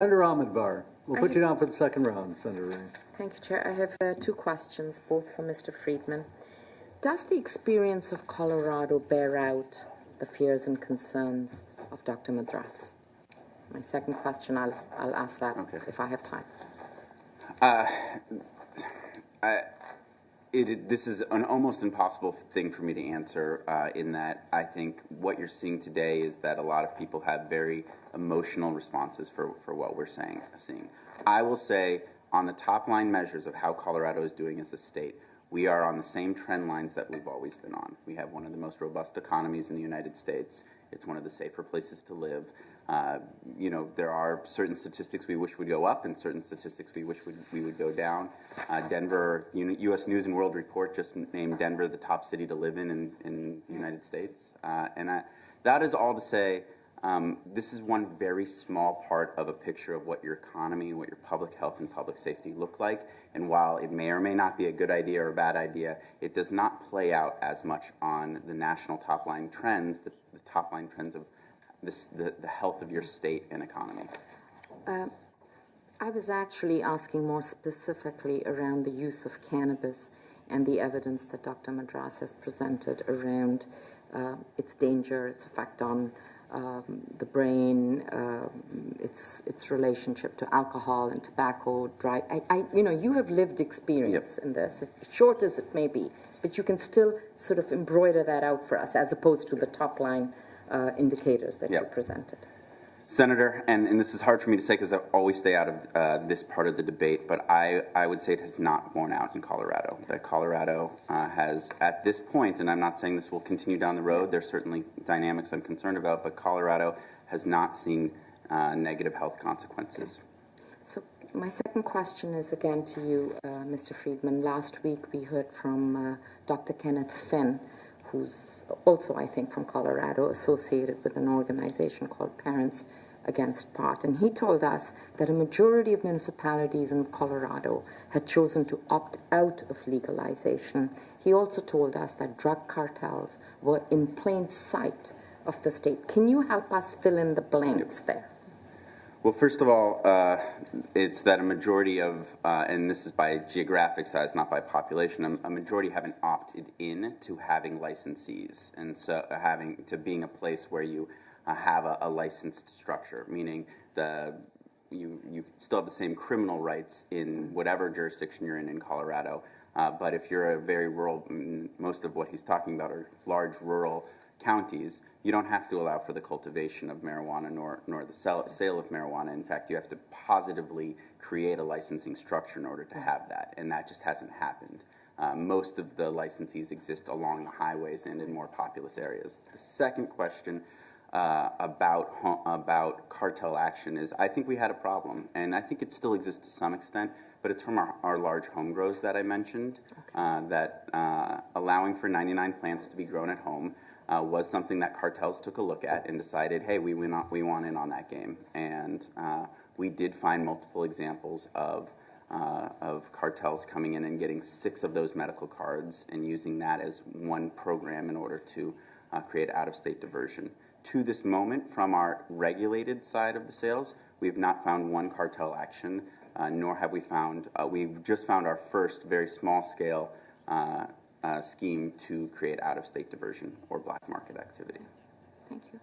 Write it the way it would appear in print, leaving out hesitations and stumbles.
Senator Omidvar, we'll put you down for the second round, Senator Ray. Thank you, Chair. I have two questions, both for Mr. Freedman. Does the experience of Colorado bear out the fears and concerns of Dr. Madras? My second question, I'll ask that if I have time. This is an almost impossible thing for me to answer in that I think what you're seeing today is that a lot of people have very emotional responses for what we're seeing. I will say on the top line measures of how Colorado is doing as a state, we are on the same trend lines that we've always been on. We have one of the most robust economies in the United States. It's one of the safer places to live. There are certain statistics we wish would go up and certain statistics we wish we would go down. Denver, U.S. News and World Report just named Denver the top city to live in the United States. That is all to say, this is one very small part of a picture of what your economy, what your public health and public safety look like. And while it may or may not be a good idea or a bad idea, it does not play out as much on the national top-line trends, the top-line trends of the health of your state and economy. I was actually asking more specifically around the use of cannabis and the evidence that Dr. Madras has presented around its danger, its effect on the brain, its relationship to alcohol and tobacco, you have lived experience in this, as short as it may be, but you can still sort of embroider that out for us as opposed to the top line indicators that you presented. Senator, and this is hard for me to say because I always stay out of this part of the debate, but I would say it has not borne out in Colorado. That Colorado has, at this point, and I'm not saying this will continue down the road, there's certainly dynamics I'm concerned about, but Colorado has not seen negative health consequences. So my second question is again to you, Mr. Freedman. Last week we heard from Dr. Kenneth Finn, who's also, I think, from Colorado, associated with an organization called Parents Against Pot. And he told us that a majority of municipalities in Colorado had chosen to opt out of legalization. He also told us that drug cartels were in plain sight of the state. Can you help us fill in the blanks there? Well, first of all, it's that a majority of, and this is by geographic size, not by population, a majority haven't opted in to having licensees, and so being a place where you have a licensed structure, meaning you still have the same criminal rights in whatever jurisdiction you're in Colorado, but if you're a very rural, most of what he's talking about are large rural counties, you don't have to allow for the cultivation of marijuana nor the sale of marijuana. In fact, you have to positively create a licensing structure in order to have that, and that just hasn't happened. Most of the licensees exist along the highways and in more populous areas. The second question about cartel action is, I think we had a problem, and I think it still exists to some extent, but it's from our large home grows that I mentioned, that allowing for 99 plants to be grown at home was something that cartels took a look at and decided, hey, we want in on that game. And we did find multiple examples of cartels coming in and getting 6 of those medical cards and using that as one program in order to create out-of-state diversion. To this moment, from our regulated side of the sales, we have not found one cartel action, nor have we found, we've just found our first very small-scale scheme to create out-of-state diversion or black market activity. Thank you.